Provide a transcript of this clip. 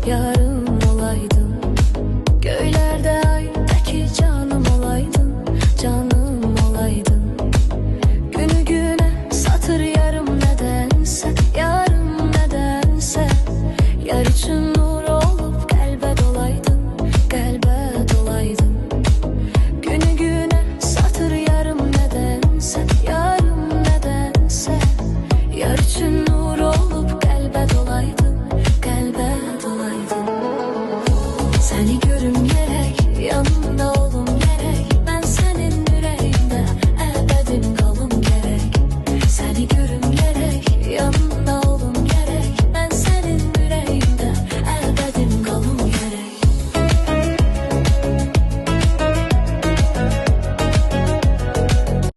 yarım olaydın. Göylerde aydaki canım olaydın, canım olaydın. Günü güne satır yarım nedense, yarım nedense. Yar için nur olup kalbe dolaydın, kalbe dolaydın. Günü güne satır yarım nedense, yarım nedense. Yar için nur